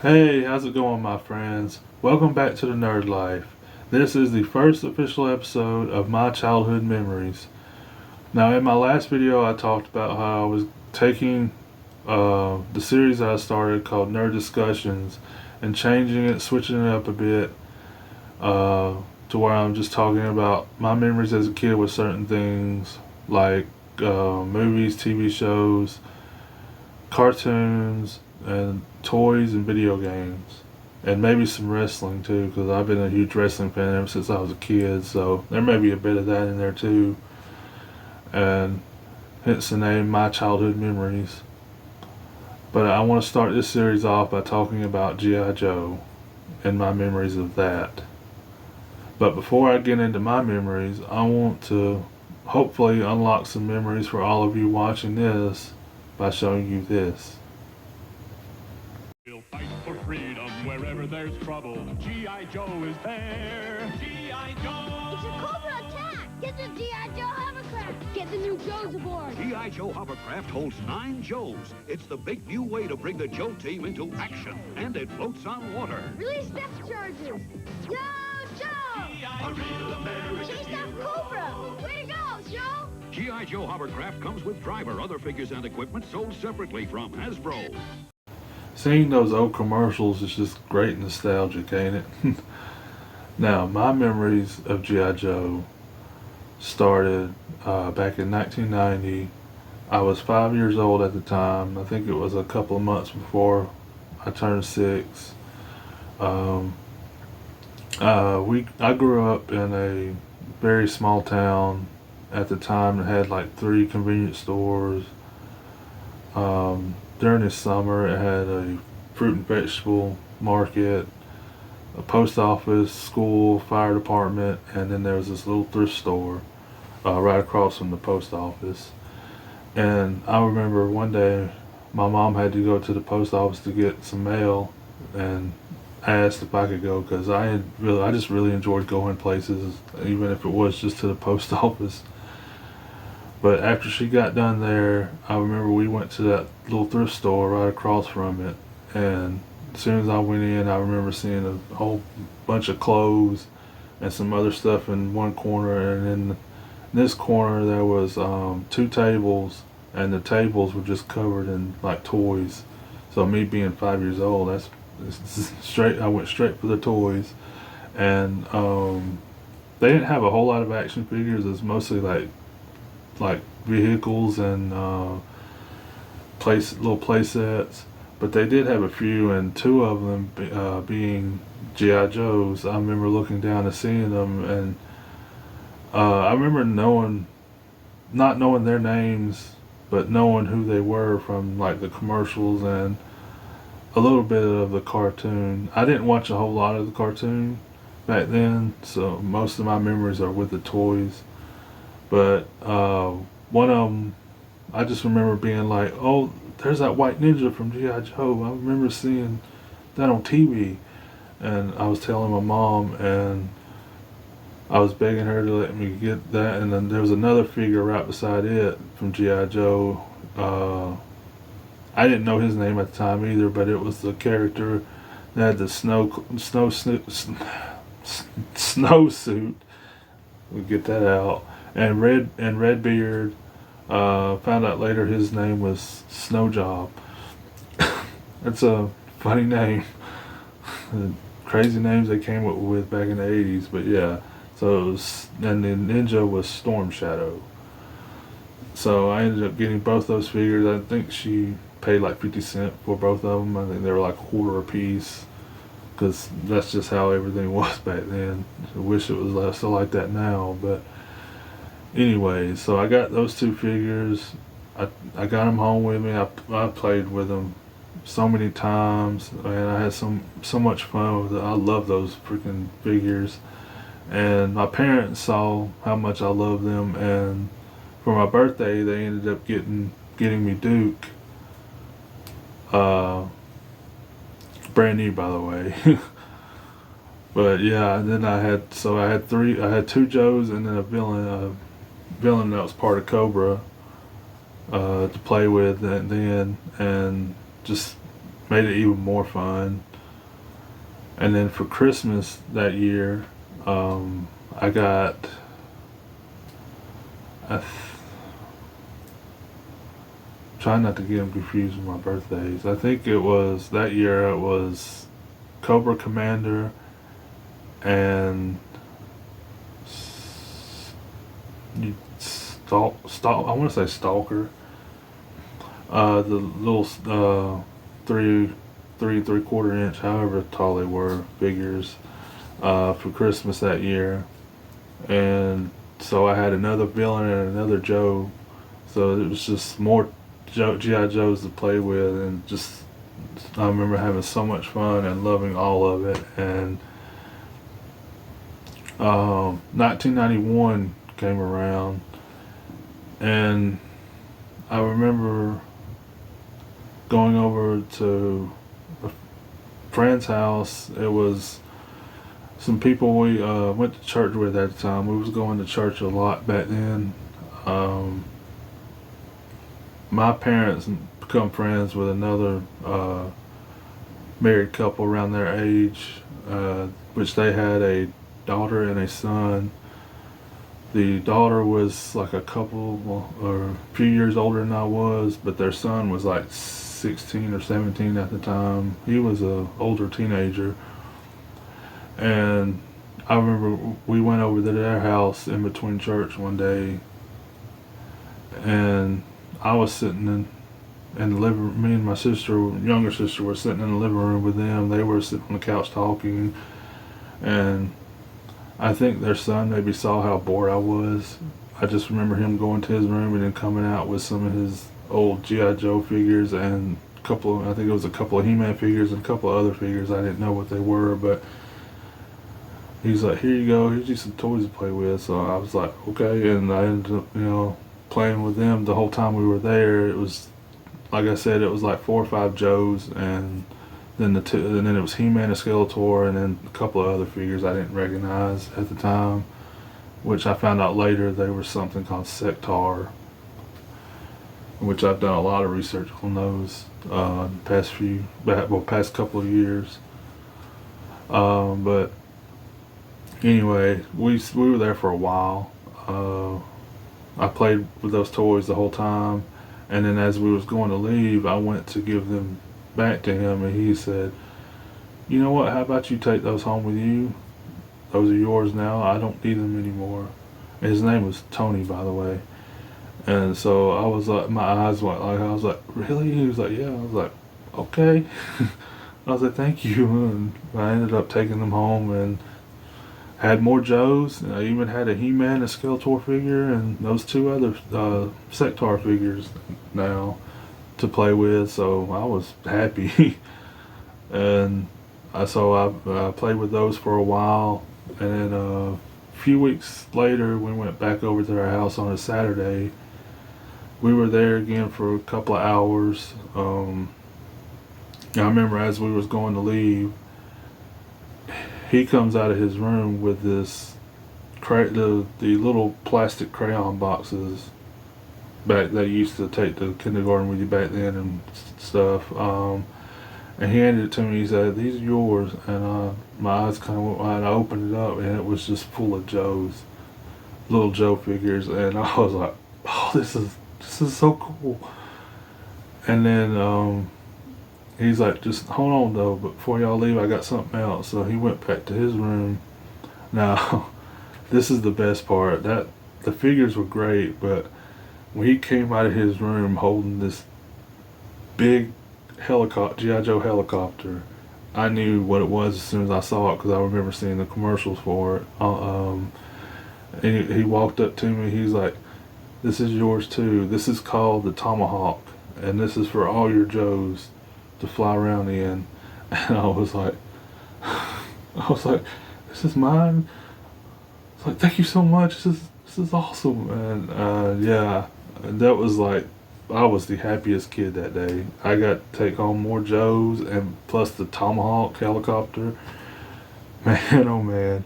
Hey, how's it going, my friends? Welcome back to the Nerd Life. This is the first official episode of my childhood memories. Now, in my last video, I talked about how I was taking the series I started called Nerd Discussions and changing it, switching it up a bit uh, to where I'm just talking about my memories as a kid with certain things like movies, TV shows, cartoons, and toys and video games. And maybe some wrestling too, because I've been a huge wrestling fan ever since I was a kid, so there may be a bit of that in there too. And hence the name My Childhood Memories. But I want to start this series off by talking about G.I. Joe and my memories of that. But before I get into my memories, I want to hopefully unlock some memories for all of you watching this by showing you this. We'll fight for freedom wherever there's trouble. G.I. Joe is there. G.I. Joe! It's a Cobra attack! Get the G.I. Joe hovercraft! Get the new Joes aboard! G.I. Joe hovercraft holds 9 Joes. It's the big new way to bring the Joe team into action, and it floats on water. Release depth charges! Yo, Joe! A real American Chase that hero. Cobra! Way to go, Joe! G.I. Joe hovercraft comes with driver, other figures, and equipment sold separately from Hasbro. Seeing those old commercials is just great nostalgic, ain't it? Now, my memories of G.I. Joe started back in 1990. I was 5 years old at the time. I think it was a couple of months before I turned 6. I grew up in a very small town at the time that had like 3 convenience stores. During the summer, it had a fruit and vegetable market, a post office, school, fire department, and then there was this little thrift store right across from the post office. And I remember one day my mom had to go to the post office to get some mail, and asked if I could go because I just really enjoyed going places, even if it was just to the post office. But after she got done there, I remember we went to that little thrift store right across from it. And as soon as I went in, I remember seeing a whole bunch of clothes and some other stuff in one corner. And in this corner, there was 2 tables, and the tables were just covered in like toys. So me being 5 years old, that's straight. I went straight for the toys, and they didn't have a whole lot of action figures. It's mostly like vehicles and little play sets, but they did have a few, and 2 of them being G.I. Joes. I remember looking down and seeing them, and I remember not knowing their names, but knowing who they were from like the commercials and a little bit of the cartoon. I didn't watch a whole lot of the cartoon back then, so most of my memories are with the toys. But one of them, I just remember being like, "Oh, there's that white ninja from G.I. Joe. I remember seeing that on TV." And I was telling my mom, and I was begging her to let me get that. And then there was another figure right beside it from G.I. Joe. I didn't know his name at the time either, but it was the character that had the snow suit. We'll get that out. And red beard. Found out later his name was Snow Job. That's a funny name. Crazy names they came up with back in the 80s, but yeah. So it was, and the ninja was Storm Shadow. So I ended up getting both those figures. I think she paid like 50 cents for both of them. I think they were like a quarter a piece, because that's just how everything was back then. I wish it was still like that now, but anyway, so I got those 2 figures. I got them home with me. I played with them so many times, and I had so much fun with it. I love those freaking figures, and my parents saw how much I loved them, and for my birthday they ended up getting me Duke. Brand new, by the way. But yeah, and then I had 2 Joes and then a villain that was part of Cobra to play with, and just made it even more fun. And then for Christmas that year, I got I try not to get them confused with my birthdays. I think it was that year. It was Cobra Commander and I want to say Stalker. The little three and 3/4 inch, however tall they were, figures for Christmas that year, and so I had another villain and another Joe. So it was just more GI Joes to play with, and just I remember having so much fun and loving all of it. And 1991 came around, and I remember going over to a friend's house. It was some people we went to church with at the time. We was going to church a lot back then. My parents become friends with another married couple around their age, which they had a daughter and a son. The daughter was like a couple or a few years older than I was, but their son was like 16 or 17 at the time. He was a older teenager. And I remember we went over to their house in between church one day, and I was sitting in the living room. Me and my younger sister, were sitting in the living room with them. They were sitting on the couch talking, and I think their son maybe saw how bored I was. I just remember him going to his room and then coming out with some of his old G.I. Joe figures and I think it was a couple of He-Man figures and a couple of other figures. I didn't know what they were, but he's like, "Here you go, here's you some toys to play with." So I was like, okay, and I ended up, playing with them the whole time we were there. It was, like I said, it was like 4 or 5 Joes, and then and then it was He-Man and Skeletor, and then a couple of other figures I didn't recognize at the time, which I found out later they were something called Sectar, which I've done a lot of research on those past couple of years. But anyway, we were there for a while. I played with those toys the whole time, and then as we was going to leave, I went to give them back to him, and he said, "You know what, how about you take those home with you? Those are yours now. I don't need them anymore." And his name was Tony, by the way. And so I was like, my eyes went like, I was like, "Really?" He was like, "Yeah." I was like, "Okay." I was like, "Thank you." And I ended up taking them home and had more Joes. I even had a He-Man and Skeletor figure and those 2 other Sectar figures now to play with, so I was happy. And I played with those for a while, and then a few weeks later we went back over to our house on a Saturday. We were there again for a couple of hours. I remember as we was going to leave, he comes out of his room with this the little plastic crayon boxes back that you used to take to kindergarten with you back then and stuff. And he handed it to me. He said, "These are yours." And my eyes kind of went wide. I opened it up, and it was just full of Joes, little Joe figures. And I was like, "Oh, this is so cool." And then he's like, "Just hold on though, but before y'all leave, I got something else." So he went back to his room. Now, this is the best part. That the figures were great, but when he came out of his room holding this big G.I. Joe helicopter, I knew what it was as soon as I saw it, because I remember seeing the commercials for it. And he walked up to me. He's like, "This is yours too. This is called the Tomahawk, and this is for all your Joes to fly around in." And I was like, "This is mine." It's like, "Thank you so much. This is awesome." And yeah, that was like, I was the happiest kid that day. I got to take home more Joes, and plus the Tomahawk helicopter. Man, oh man.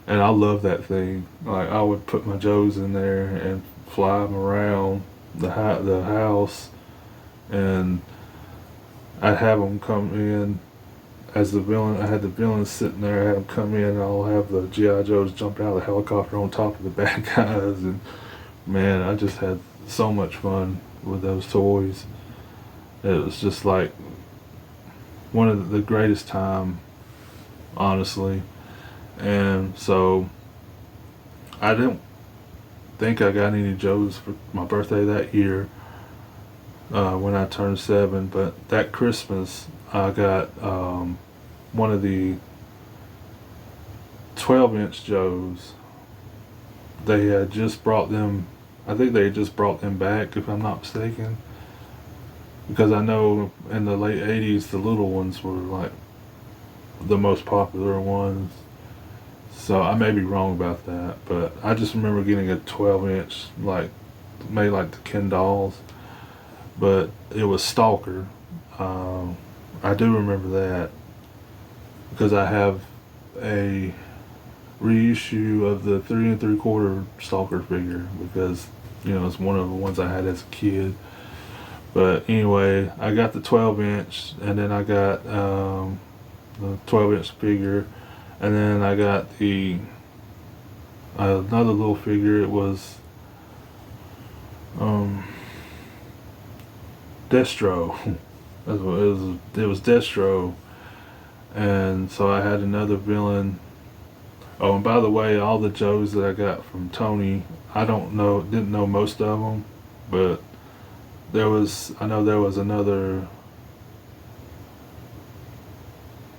And I love that thing. Like, I would put my Joes in there and fly them around the house, and I'd have them come in as the villain. I had the villains sitting there. I had them come in, and I'll have the GI Joes jump out of the helicopter on top of the bad guys. And man, I just had so much fun with those toys. It was just like one of the greatest time, honestly. And so I didn't think I got any Joes for my birthday that year when I turned 7, but that Christmas I got one of the 12-inch Joes. They had just brought them, I think they had just brought them back, if I'm not mistaken. Because I know in the late 80s, the little ones were like the most popular ones. So I may be wrong about that, but I just remember getting a 12-inch, like, made like the Ken dolls. But it was Stalker. I do remember that because I have a reissue of the 3 3/4 Stalker figure because it's one of the ones I had as a kid. But anyway, I got the 12-inch, and then I got the 12-inch figure, and then I got the another little figure. It was Destro. That's what it was. It was Destro, and so I had another villain. Oh, and by the way, all the Joes that I got from Tony, didn't know most of them, but I know there was another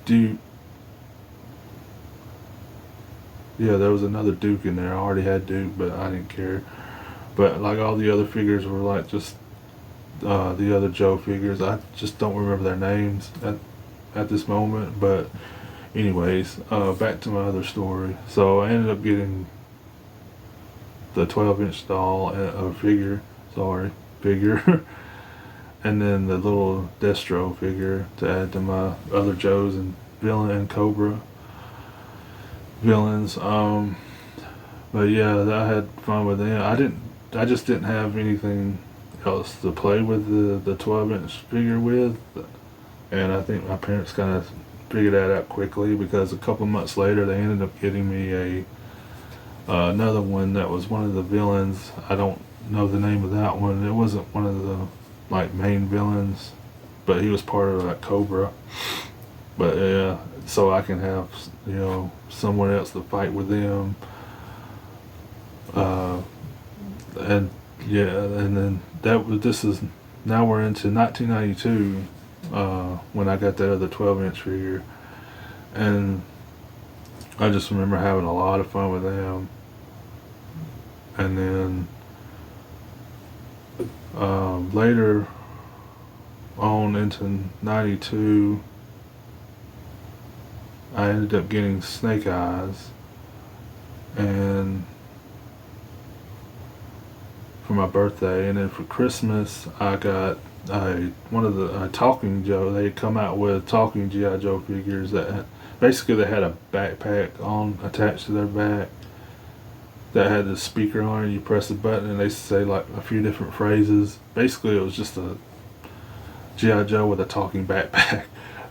Duke. Yeah, there was another Duke in there. I already had Duke, but I didn't care. But like all the other figures were like just the other Joe figures. I just don't remember their names at this moment. But anyways, back to my other story. So I ended up getting the 12-inch doll figure. Sorry, figure. And then the little Destro figure to add to my other Joes and Villain and Cobra villains. But yeah, I had fun with them. I just didn't have anything else to play with the 12-inch figure with, and I think my parents kind of figured that out quickly because a couple of months later they ended up getting me another one that was one of the villains. I don't know the name of that one. It wasn't one of the like main villains, but he was part of that Cobra. But yeah, so I can have someone else to fight with them. And yeah, and then now we're into 1992 when I got that other 12-inch figure, and I just remember having a lot of fun with them. And then later on into 92, I ended up getting Snake Eyes, and for my birthday, and then for Christmas I got one of the Talking Joe. They come out with talking GI Joe figures that basically they had a backpack on attached to their back that had the speaker on it. You press the button and they say like a few different phrases. Basically it was just a GI Joe with a talking backpack,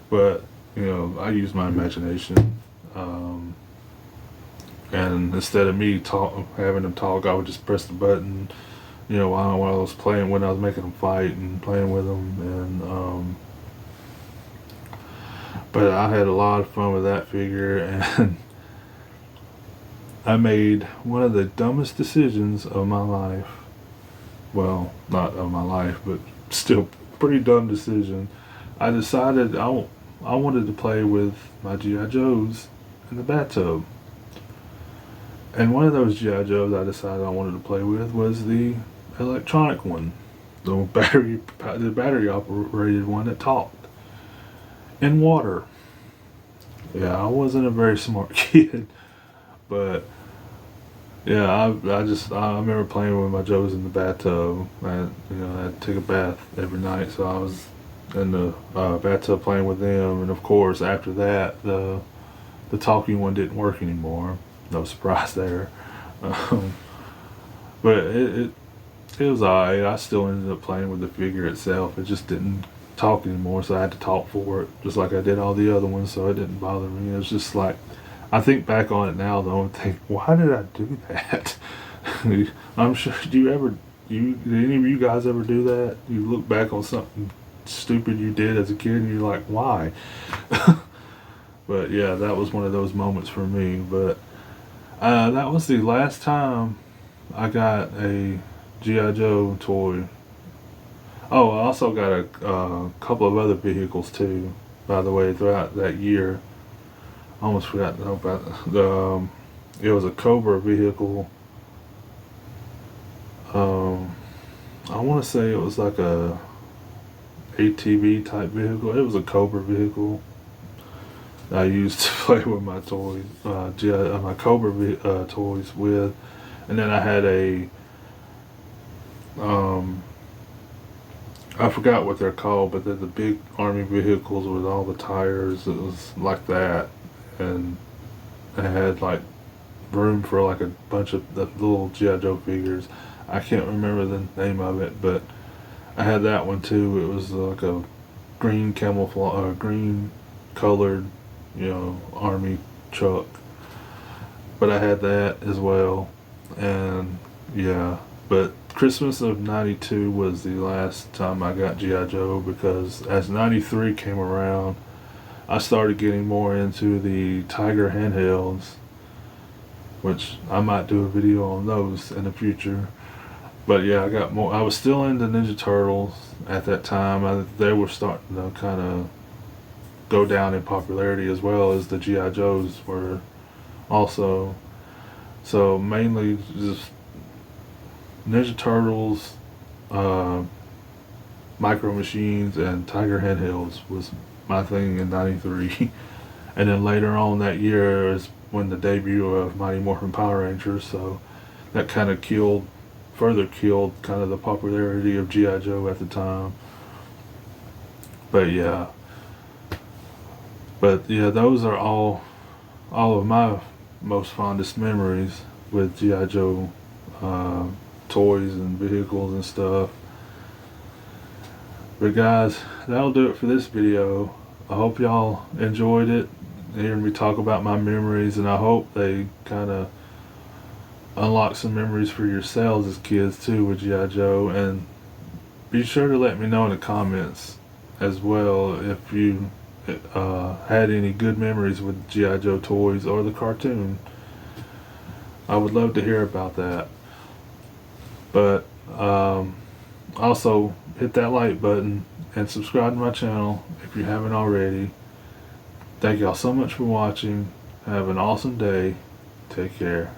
but I used my imagination, and instead of me having them talk, I would just press the button while I was playing, when I was making them fight and playing with them. And but I had a lot of fun with that figure, and I made one of the dumbest decisions of my life. Well, not of my life, but still pretty dumb decision. I decided I wanted to play with my G.I. Joes in the bathtub. And one of those G.I. Joes I decided I wanted to play with was the electronic one, the battery operated one that talked in water. Yeah, I wasn't a very smart kid, but yeah, I remember playing with my Joes in the bathtub. I had to take a bath every night, so I was in the bathtub playing with them. And of course, after that, the talking one didn't work anymore. No surprise there. But it was alright. I still ended up playing with the figure itself. It just didn't talk anymore, so I had to talk for it, just like I did all the other ones, so it didn't bother me. It was just like, I think back on it now though and think, why did I do that? I'm sure, did any of you guys ever do that? You look back on something stupid you did as a kid and you're like, why? But yeah, that was one of those moments for me. But that was the last time I got a G.I. Joe toy. Oh, I also got a couple of other vehicles too, by the way, throughout that year. I almost forgot about the. It was a Cobra vehicle. I want to say it was like a ATV type vehicle. It was a Cobra vehicle I used to play with my toys, my Cobra toys with, and then I had a. I forgot what they're called, but they're the big army vehicles with all the tires. It was like that, and I had like room for like a bunch of the little G.I. Joe figures. I can't remember the name of it, but I had that one too. It was like a green camouflage, green colored, army truck. But I had that as well, and yeah. But Christmas of '92 was the last time I got G.I. Joe, because as '93 came around, I started getting more into the Tiger handhelds, which I might do a video on those in the future. But yeah, I got more. I was still into Ninja Turtles at that time. They were starting to kind of go down in popularity as well as the G.I. Joes were also. So mainly just Ninja Turtles, Micro Machines, and Tiger handhelds was my thing in '93. And then later on that year is when the debut of Mighty Morphin Power Rangers, so that kind of further killed kind of the popularity of G.I. Joe at the time. But yeah, those are all of my most fondest memories with G.I. Joe toys and vehicles and stuff. But guys, that'll do it for this video. I hope y'all enjoyed it, hearing me talk about my memories, and I hope they kind of unlock some memories for yourselves as kids too with G.I. Joe. And be sure to let me know in the comments as well if you had any good memories with G.I. Joe toys or the cartoon. I would love to hear about that. But also hit that like button and subscribe to my channel if you haven't already. Thank y'all so much for watching. Have an awesome day. Take care.